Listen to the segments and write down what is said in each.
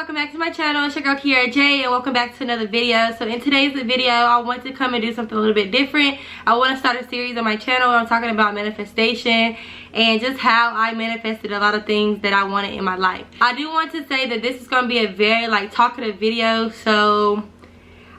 welcome back to my channel. It's your girl Kiara J, and welcome back to another video. So in today's video, I want to come and do something a little bit different. I want to start a series on my channel where I'm talking about manifestation and just how I manifested a lot of things that I wanted in my life. I do want to say that this is going to be a very talkative video, so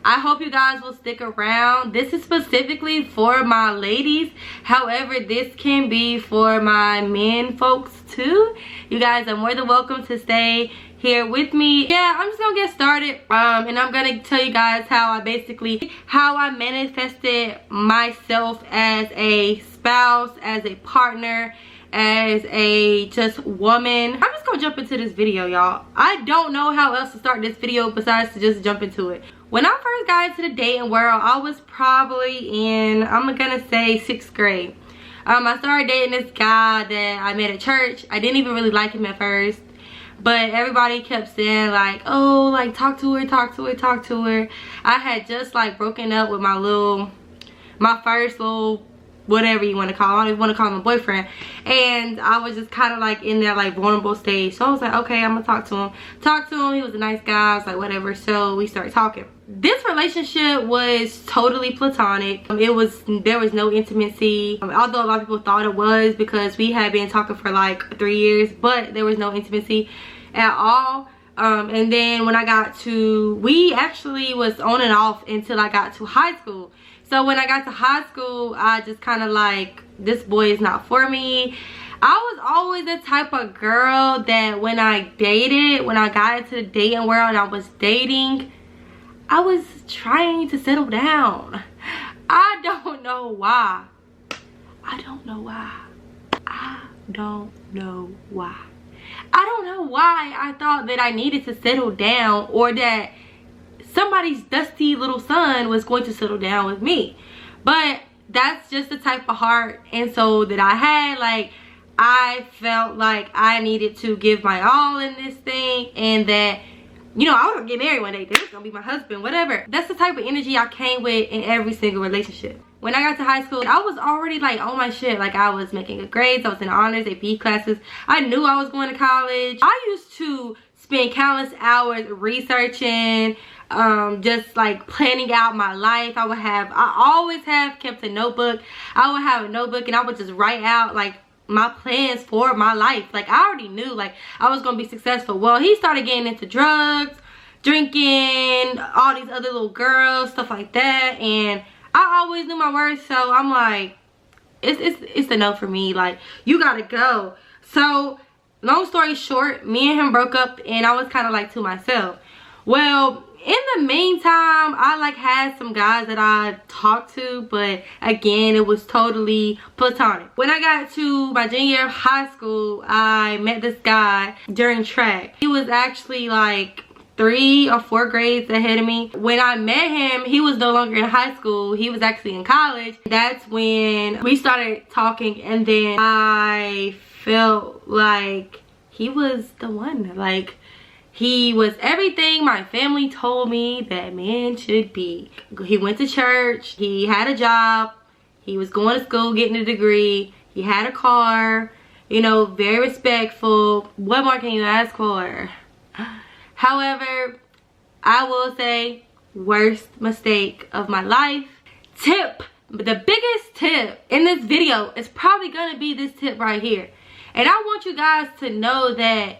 I hope you guys will stick around. This is specifically for my ladies. However, this can be for my men folks too. You guys are more than welcome to stay here with me. Yeah, I'm just gonna get started and I'm gonna tell you guys how I manifested myself as a spouse, as a partner, as a just woman. I'm just gonna jump into this video, y'all. I don't know how else to start this video besides to just jump into it. When I first got into the dating world, I was probably in, I'm gonna say 6th grade. I started dating this guy that I met at church. I didn't even really like him at first, but everybody kept saying like, oh, like talk to her, talk to her, talk to her. I had just like broken up with my first little, whatever you want to call him. I don't even want to call him a boyfriend, and I was just kind of like in that like vulnerable stage. So I was like, okay, I'm gonna talk to him. He was a nice guy. I was like, whatever. So we started talking. This relationship was totally platonic. There was no intimacy, although a lot of people thought it was because we had been talking for like 3 years, but there was no intimacy at all. And then when I got to, we actually was on and off until I got to high school. So when I got to high school, I just kind of like, this boy is not for me. I was always the type of girl that when I got into the dating world and I was dating, I was trying to settle down. I don't know why. I don't know why I thought that I needed to settle down, or that somebody's dusty little son was going to settle down with me. But that's just the type of heart and soul that I had. Like, I felt like I needed to give my all in this thing, and that, you know, I was gonna get married one day. This is gonna be my husband, whatever. That's the type of energy I came with in every single relationship. When I got to high school, I was already like on my shit. Like, I was making good grades. I was in honors, AP classes. I knew I was going to college. I used to spend countless hours researching, just like planning out my life. I always have kept a notebook. I would have a notebook and I would just write out like my plans for my life. Like, I already knew like I was gonna be successful. Well, he started getting into drugs, drinking, all these other little girls, stuff like that, and I always knew my worth. So I'm like, it's a no for me. Like, you gotta go. So long story short, me and him broke up, and I was kind of like to myself. Well, in the meantime, I like had some guys that I talked to, but again, it was totally platonic. When I got to my junior year of high school, I met this guy during track. He was actually like 3 or 4 grades ahead of me. When I met him, he was no longer in high school. He was actually in college. That's when we started talking, and then I felt like he was the one. Like, he was everything my family told me that man should be. He went to church, he had a job, he was going to school getting a degree, he had a car, you know, very respectful. What more can you ask for? However, I will say, worst mistake of my life. Tip, the biggest tip in this video is probably gonna be this tip right here. And I want you guys to know that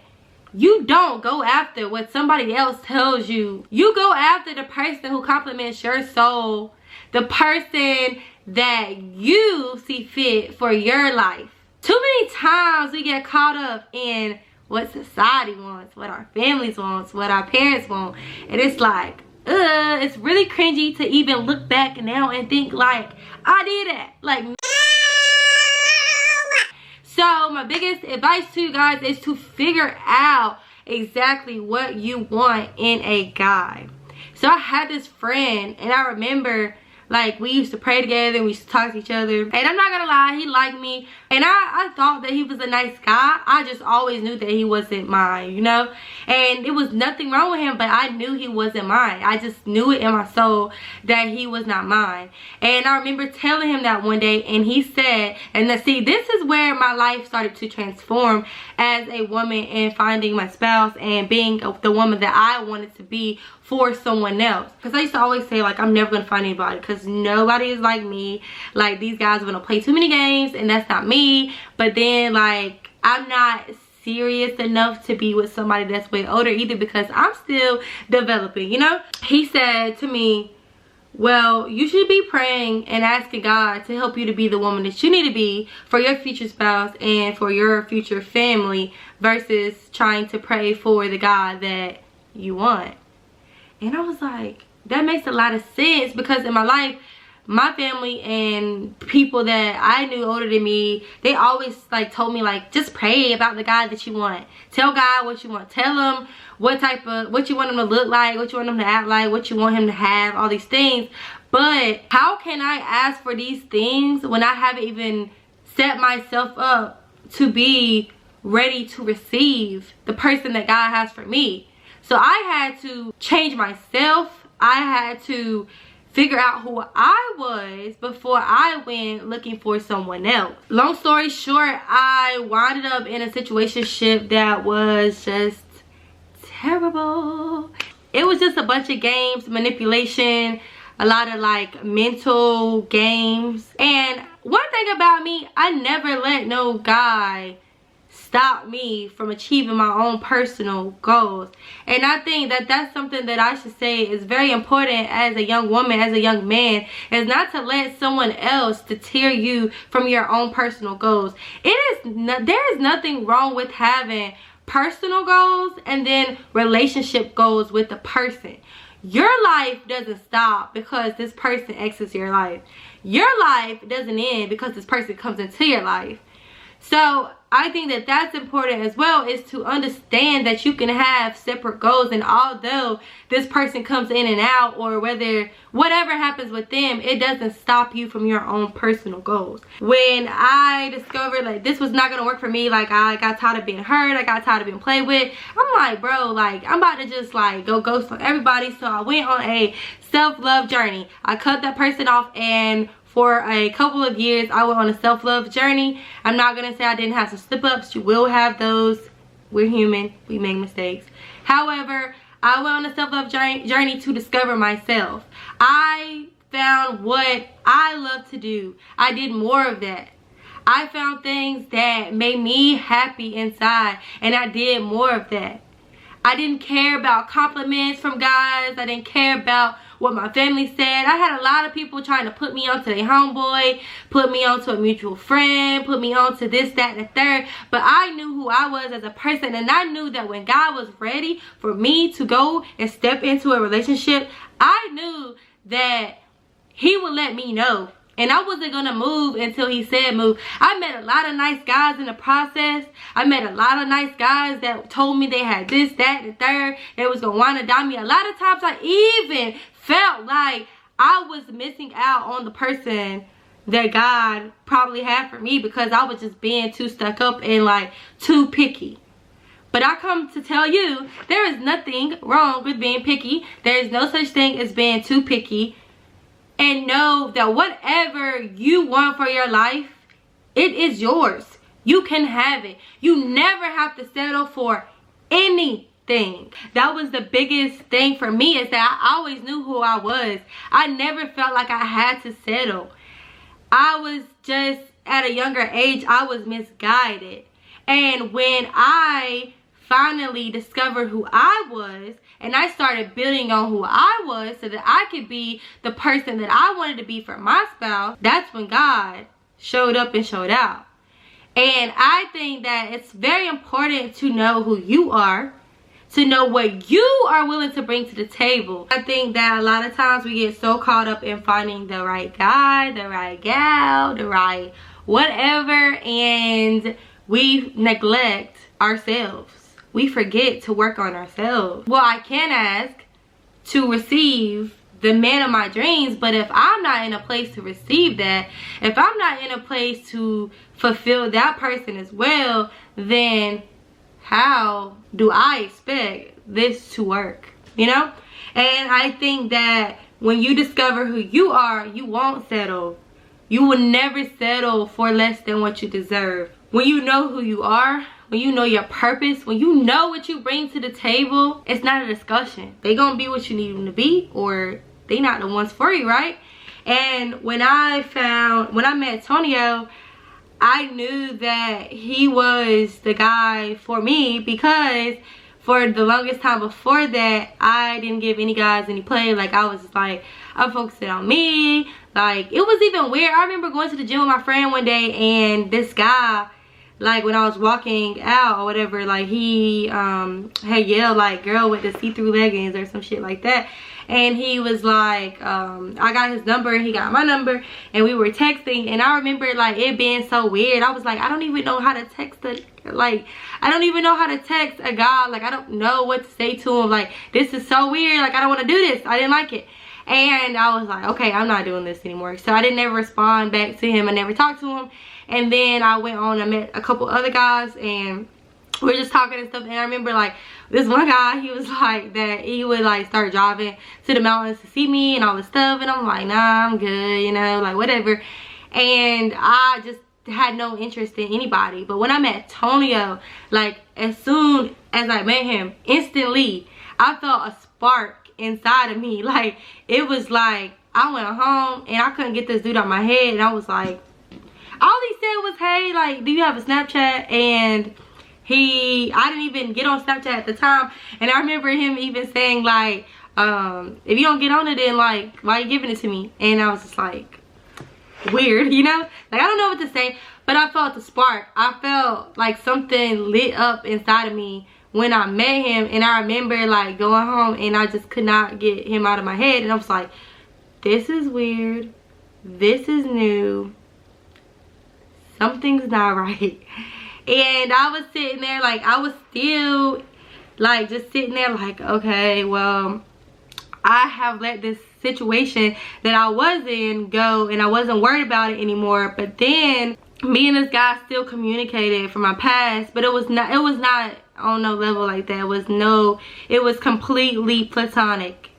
you don't go after what somebody else tells you. You go after the person who compliments your soul, the person that you see fit for your life. Too many times we get caught up in what society wants, what our families wants, what our parents want, and it's like, it's really cringy to even look back now and think like, I did that. Like, so my biggest advice to you guys is to figure out exactly what you want in a guy. So I had this friend, and I remember like we used to pray together and we used to talk to each other, and I'm not gonna lie, he liked me. And I thought that he was a nice guy. I just always knew that he wasn't mine, you know. And it was nothing wrong with him, but I knew he wasn't mine. I just knew it in my soul that he was not mine. And I remember telling him that one day, and he said, and see, this is where my life started to transform as a woman and finding my spouse and being the woman that I wanted to be for someone else. Because I used to always say, like, I'm never gonna find anybody because nobody is like me. Like, these guys are gonna play too many games and that's not me. But then, like, I'm not serious enough to be with somebody that's way older either, because I'm still developing, you know. He said to me, well, you should be praying and asking God to help you to be the woman that you need to be for your future spouse and for your future family, versus trying to pray for the guy that you want. And I was like, that makes a lot of sense, because in my life, my family and people that I knew older than me, they always like told me, like, just pray about the guy that you want. Tell God what you want. Tell him what you want him to look like, what you want him to act like, what you want him to have, all these things. But how can I ask for these things when I haven't even set myself up to be ready to receive the person that God has for me? So I had to change myself. I had to figure out who I was before I went looking for someone else. Long story short, I wound up in a situationship that was just terrible. It was just a bunch of games, manipulation, a lot of like mental games. And one thing about me, I never let no guy stop me from achieving my own personal goals. And I think that that's something that I should say is very important as a young woman, as a young man, is not to let someone else deter you from your own personal goals. There is nothing wrong with having personal goals and then relationship goals with the person. Your life doesn't stop because this person exits your life. Your life doesn't end because this person comes into your life. So I think that that's important as well, is to understand that you can have separate goals, and although this person comes in and out, or whatever happens with them, it doesn't stop you from your own personal goals. When I discovered like this was not gonna work for me, like I got tired of being hurt, I got tired of being played with, I'm like, bro, like I'm about to just like go ghost on everybody. So I went on a self-love journey. I cut that person off, and for a couple of years I went on a self-love journey. I'm not gonna say I didn't have some slip-ups. You will have those. We're human, we make mistakes. However, I went on a self-love journey to discover myself. I found what I love to do. I did more of that. I found things that made me happy inside, and I did more of that. I didn't care about compliments from guys. I didn't care about what my family said. I had a lot of people trying to put me onto their homeboy, put me onto a mutual friend, put me onto this, that, and the third. But I knew who I was as a person, and I knew that when God was ready for me to go and step into a relationship, I knew that he would let me know. And I wasn't gonna move until he said move. I met a lot of nice guys in the process. I met a lot of nice guys that told me they had this, that, and the third. They was gonna wanna dime me. A lot of times I even felt like I was missing out on the person that God probably had for me, because I was just being too stuck up and like too picky. But I come to tell you, there is nothing wrong with being picky. There is no such thing as being too picky. And know that whatever you want for your life, it is yours. You can have it. You never have to settle for anything. That was the biggest thing for me, is that I always knew who I was. I never felt like I had to settle. I was just, at a younger age, I was misguided. And when I finally discovered who I was, and I started building on who I was so that I could be the person that I wanted to be for my spouse, that's when God showed up and showed out. And I think that it's very important to know who you are, to know what you are willing to bring to the table. I think that a lot of times we get so caught up in finding the right guy, the right gal, the right whatever, and we neglect ourselves. We forget to work on ourselves. Well, I can ask to receive the man of my dreams, but if I'm not in a place to receive that, if I'm not in a place to fulfill that person as well, then how do I expect this to work, you know? And I think that when you discover who you are, you won't settle. You will never settle for less than what you deserve. When you know who you are, when you know your purpose, when you know what you bring to the table, it's not a discussion. They gonna be what you need them to be, or they not the ones for you, right? And when I met Antonio, I knew that he was the guy for me, because for the longest time before that, I didn't give any guys any play. Like, I was just like, I'm focusing on me. Like, it was even weird. I remember going to the gym with my friend one day, and this guy, like, when I was walking out or whatever, like, he had yelled, like, girl with the see-through leggings or some shit like that. And he was like, I got his number, he got my number, and we were texting. And I remember, like, it being so weird. I was like, I don't even know how to text I don't even know how to text a guy. Like, I don't know what to say to him. Like, this is so weird. Like, I don't want to do this. I didn't like it. And I was like, okay, I'm not doing this anymore. So I didn't ever respond back to him. I never talked to him. And then I went on and met a couple other guys, and we were just talking and stuff. And I remember, like, this one guy, he was like that he would, like, start driving to the mountains to see me and all this stuff. And I'm like, nah, I'm good, you know, like, whatever. And I just had no interest in anybody. But when I met Antonio, like, as soon as I met him, instantly I felt a spark inside of me. Like, it was like I went home and I couldn't get this dude out my head. And I was like, all he said was, hey, like, do you have a Snapchat? And I didn't even get on Snapchat at the time. And I remember him even saying, like, if you don't get on it, then, like, why are you giving it to me? And I was just like, weird, you know? Like, I don't know what to say, but I felt the spark. I felt like something lit up inside of me when I met him. And I remember, like, going home and I just could not get him out of my head. And I was like, this is weird. This is new. Something's not right. And I was sitting there, like, I was still, like, just sitting there like, okay, well, I have let this situation that I was in go, and I wasn't worried about it anymore. But then me and this guy still communicated from my past, but it was not on no level like that. It was completely platonic.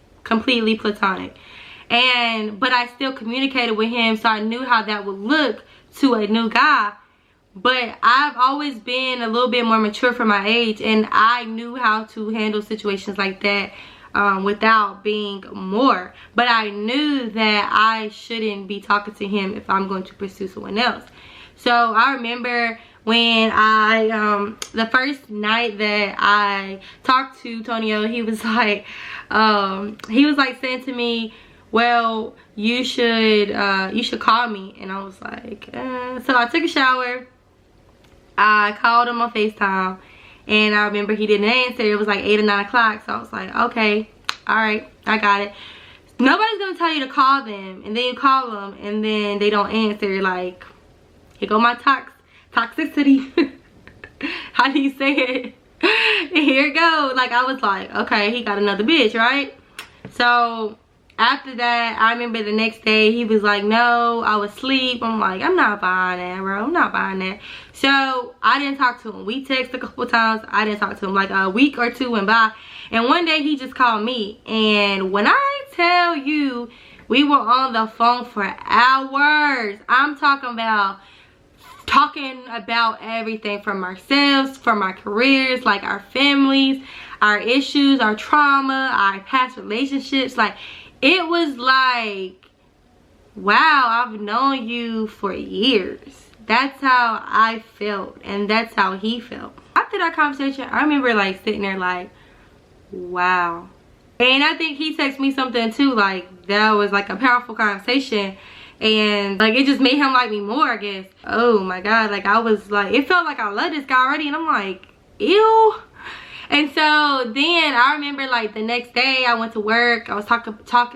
And but I still communicated with him, so I knew how that would look to a new guy. But I've always been a little bit more mature for my age, and I knew how to handle situations like that without being more. But I knew that I shouldn't be talking to him if I'm going to pursue someone else. So I remember when the first night that I talked to Antonio, he was like saying to me, well, you should call me. And I was like, so I took a shower. I called him on FaceTime, and I remember he didn't answer. It was like 8 or 9 o'clock, so I was like, okay, all right, I got it. Nobody's gonna tell you to call them, and then you call them, and then they don't answer. Like, here go my toxicity. How do you say it? Here it go. Like, I was like, okay, he got another bitch, right? So after that, I remember the next day he was like, no, I was asleep. I'm like, I'm not buying that, bro. I'm not buying that. So I didn't talk to him. We texted a couple times. I didn't talk to him. Like, a week or two went by, and one day he just called me. And when I tell you, we were on the phone for hours. I'm talking about everything from ourselves, from our careers, like our families, our issues, our trauma, our past relationships. Like, it was like, wow, I've known you for years. That's how I felt, and that's how he felt. After that conversation, I remember, like, sitting there like, wow. And I think he texted me something too, like, that was like a powerful conversation, and like, it just made him like me more, I guess. Oh my god, like, I was like, it felt like I loved this guy already, and I'm like, ew. And so then I remember, like, the next day I went to work. I was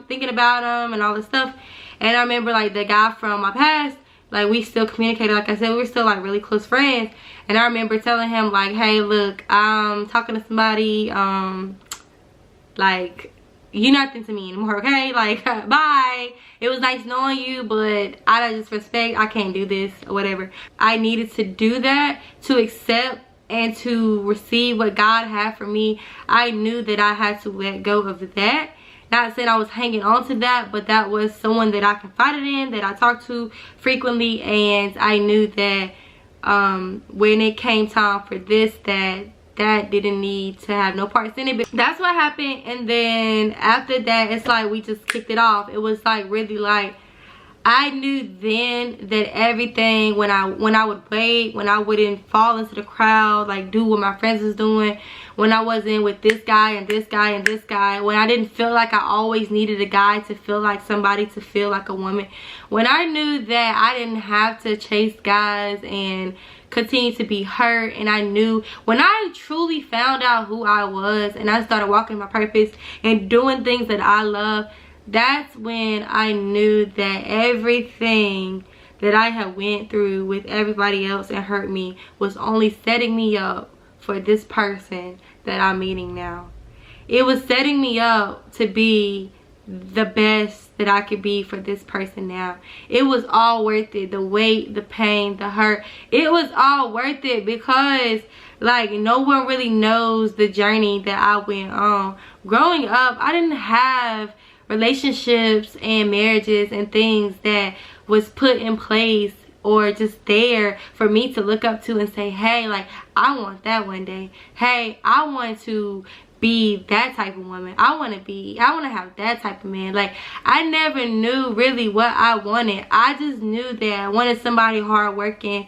thinking about him and all this stuff. And I remember, like, the guy from my past, like, we still communicated. Like I said, we were still, like, really close friends. And I remember telling him, like, hey, look, I'm talking to somebody. Like, you're nothing to me anymore, okay? Like, bye. It was nice knowing you, but out of just respect, I can't do this or whatever. I needed to do that to accept and to receive what God had for me. I knew that I had to let go of that. Not saying I was hanging on to that, but that was someone that I confided in, that I talked to frequently, and I knew that when it came time for this, that didn't need to have no parts in it. But that's what happened. And then after that, it's like we just kicked it off. It was like really like, I knew then that everything, when I would wait, when I wouldn't fall into the crowd, like do what my friends was doing, when I wasn't with this guy and this guy and this guy, when I didn't feel like I always needed a guy to feel like somebody, to feel like a woman, when I knew that I didn't have to chase guys and continue to be hurt, and I knew when I truly found out who I was and I started walking my purpose and doing things that I love, that's when I knew that everything that I had went through with everybody else and hurt me was only setting me up for this person that I'm meeting now. It was setting me up to be the best that I could be for this person now. It was all worth it. The weight, the pain, the hurt, it was all worth it, because like no one really knows the journey that I went on. Growing up, I didn't have relationships and marriages and things that was put in place or just there for me to look up to and say, hey, like I want that one day. Hey, I want to be that type of woman. I want to have that type of man. Like I never knew really what I wanted. I just knew that I wanted somebody hardworking,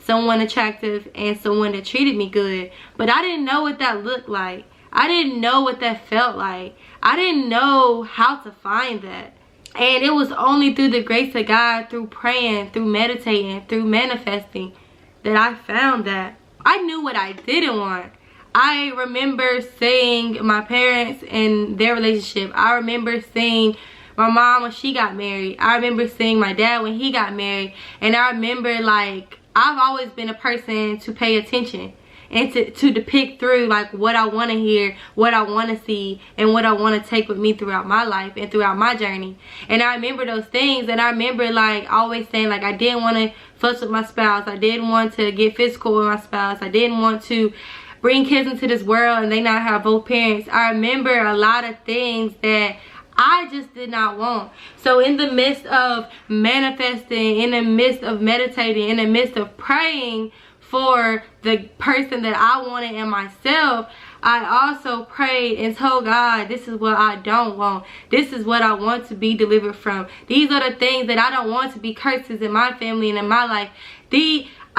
someone attractive, and someone that treated me good. But I didn't know what that looked like. I didn't know what that felt like. I didn't know how to find that. And it was only through the grace of God, through praying, through meditating, through manifesting, that I found that. I knew what I didn't want. I remember seeing my parents and their relationship. I remember seeing my mom when she got married. I remember seeing my dad when he got married. And I remember, like, I've always been a person to pay attention and to depict through like what I want to hear, what I want to see, and what I want to take with me throughout my life and throughout my journey. And I remember those things, and I remember like always saying like I didn't want to fuss with my spouse, I didn't want to get physical with my spouse, I didn't want to bring kids into this world and they not have both parents. I remember a lot of things that I just did not want. So in the midst of manifesting, in the midst of meditating, in the midst of praying for the person that I wanted in myself, I also prayed and told God, this is what I don't want. This is what I want to be delivered from. These are the things that I don't want to be curses in my family and in my life.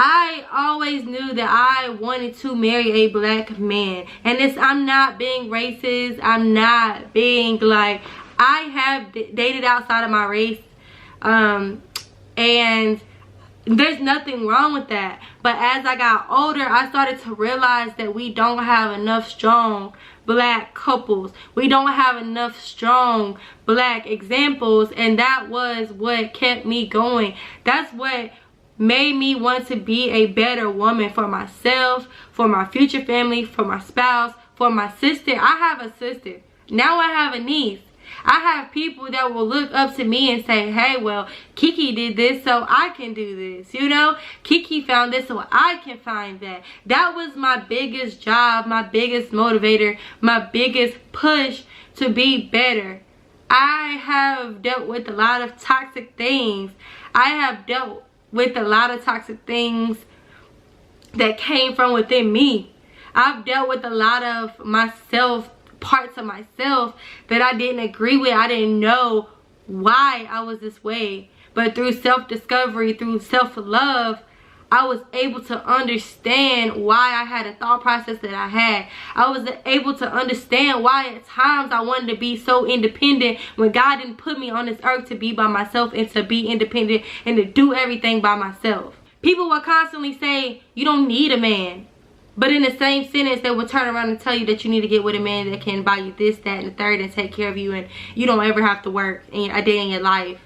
I always knew that I wanted to marry a black man. And I'm not being racist. I'm not being like, I have dated outside of my race. And there's nothing wrong with that. But as I got older, I started to realize that we don't have enough strong black couples. We don't have enough strong black examples. And that was what kept me going. That's what made me want to be a better woman for myself, for my future family, for my spouse, for my sister. I have a sister. Now I have a niece. I have people that will look up to me and say, hey, well, Kiki did this, so I can do this. You know, Kiki found this, so I can find that. That was my biggest job, my biggest motivator, my biggest push to be better. I have dealt with a lot of toxic things. I have dealt with a lot of toxic things that came from within me. I've dealt with a lot of myself, parts of myself that I didn't agree with. I didn't know why I was this way. But through self-discovery, through self-love, I was able to understand why I had a thought process that I had. I was able to understand why at times I wanted to be so independent when God didn't put me on this earth to be by myself and to be independent and to do everything by myself. People will constantly say, you don't need a man. But in the same sentence, they will turn around and tell you that you need to get with a man that can buy you this, that, and the third and take care of you, and you don't ever have to work a day in your life.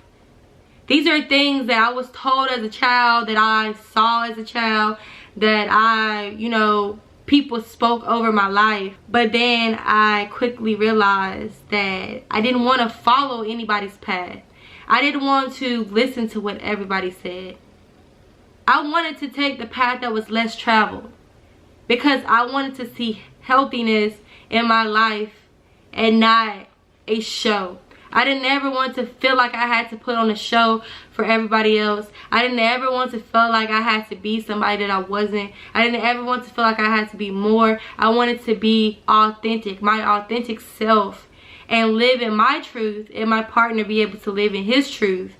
These are things that I was told as a child, that I saw as a child, that I, you know, people spoke over my life. But then I quickly realized that I didn't want to follow anybody's path. I didn't want to listen to what everybody said. I wanted to take the path that was less traveled, because I wanted to see healthiness in my life and not a show. I didn't ever want to feel like I had to put on a show for everybody else. I didn't ever want to feel like I had to be somebody that I wasn't. I didn't ever want to feel like I had to be more. I wanted to be authentic, my authentic self, and live in my truth, and my partner be able to live in his truth.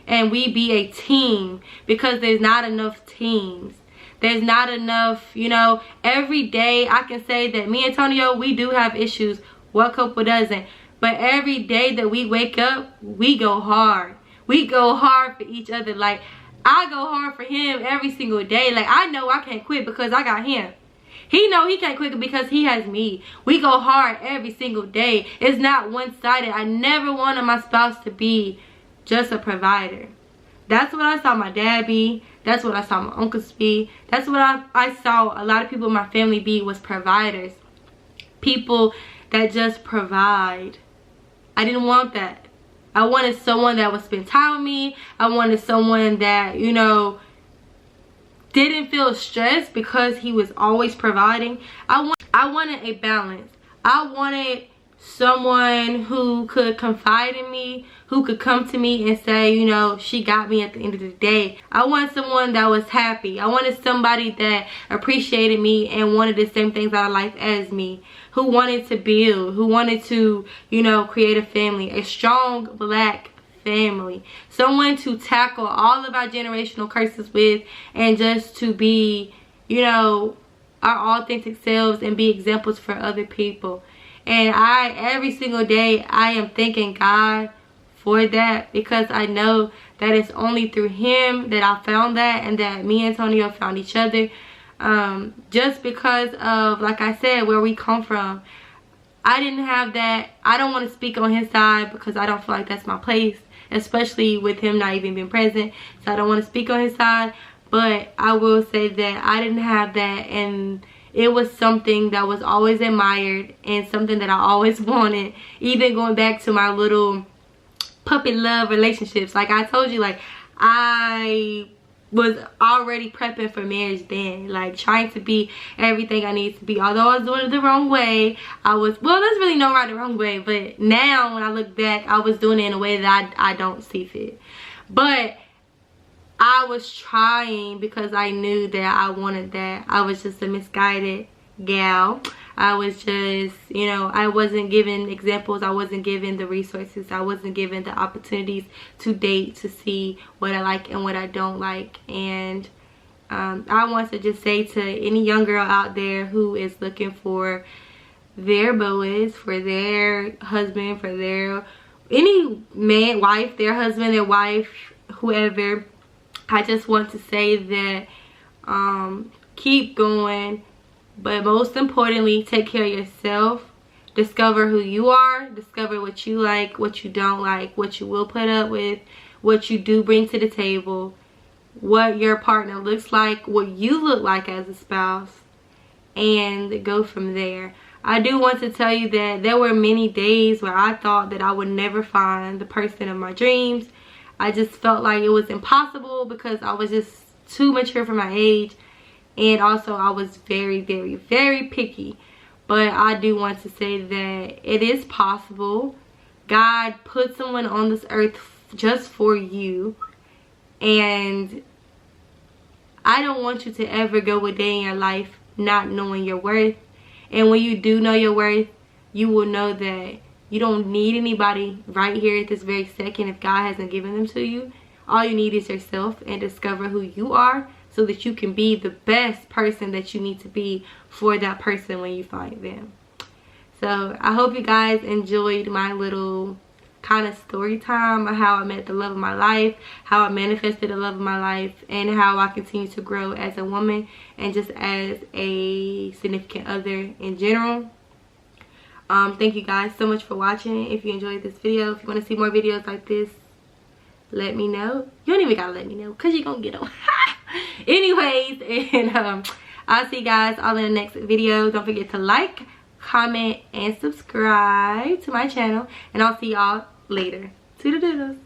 And we be a team, because there's not enough teams. There's not enough, you know, every day I can say that me and Antonio, we do have issues. What couple doesn't? But every day that we wake up, we go hard. We go hard for each other. Like, I go hard for him every single day. Like, I know I can't quit because I got him. He know he can't quit because he has me. We go hard every single day. It's not one-sided. I never wanted my spouse to be just a provider. That's what I saw my dad be. That's what I saw my uncles be. That's what I saw a lot of people in my family be, was providers. People that just provide. I didn't want that. I wanted someone that would spend time with me. I wanted someone that, you know, didn't feel stressed because he was always providing. I wanted a balance. I wanted someone who could confide in me, who could come to me and say, you know, she got me at the end of the day. I wanted someone that was happy. I wanted somebody that appreciated me and wanted the same things out of life as me, who wanted to build, who wanted to, you know, create a family, a strong black family, someone to tackle all of our generational curses with, and just to be, you know, our authentic selves and be examples for other people. And every single day, I am thanking God for that, because I know that it's only through him that I found that, and that me and Antonio found each other. Just because of, like I said, where we come from. I didn't have that. I don't want to speak on his side because I don't feel like that's my place, especially with him not even being present. So I don't want to speak on his side. But I will say that I didn't have that, and it was something that was always admired and something that I always wanted. Even going back to my little puppy love relationships. Like I told you, like I was already prepping for marriage then. Like trying to be everything I needed to be. Although I was doing it the wrong way. Well, there's really no right or wrong way. But now when I look back, I was doing it in a way that I don't see fit. But I was trying because I knew that I wanted that. I was just a misguided gal. I was just, you know, I wasn't given examples. I wasn't given the resources. I wasn't given the opportunities to date, to see what I like and what I don't like. And I want to just say to any young girl out there who is looking for their boys, for their husband, for their any man, wife, their husband, their wife, whoever, I just want to say that keep going, but most importantly, take care of yourself. Discover who you are. Discover what you like, what you don't like, what you will put up with, what you do bring to the table, what your partner looks like, what you look like as a spouse, and go from there. I do want to tell you that there were many days where I thought that I would never find the person of my dreams. I just felt like it was impossible because I was just too mature for my age, and also I was very, very, very picky. But I do want to say that it is possible. God put someone on this earth just for you, and I don't want you to ever go a day in your life not knowing your worth. And when you do know your worth, you will know that you don't need anybody right here at this very second if God hasn't given them to you. All you need is yourself, and discover who you are so that you can be the best person that you need to be for that person when you find them. So I hope you guys enjoyed my little kind of story time of how I met the love of my life, how I manifested the love of my life, and how I continue to grow as a woman and just as a significant other in general. Thank you guys so much for watching. If you enjoyed this video, if you want to see more videos like this, let me know. You don't even gotta let me know because you're gonna get them. Anyways, and I'll see you guys all in the next video. Don't forget to like, comment, and subscribe to my channel. And I'll see y'all later. Toodle-doodles.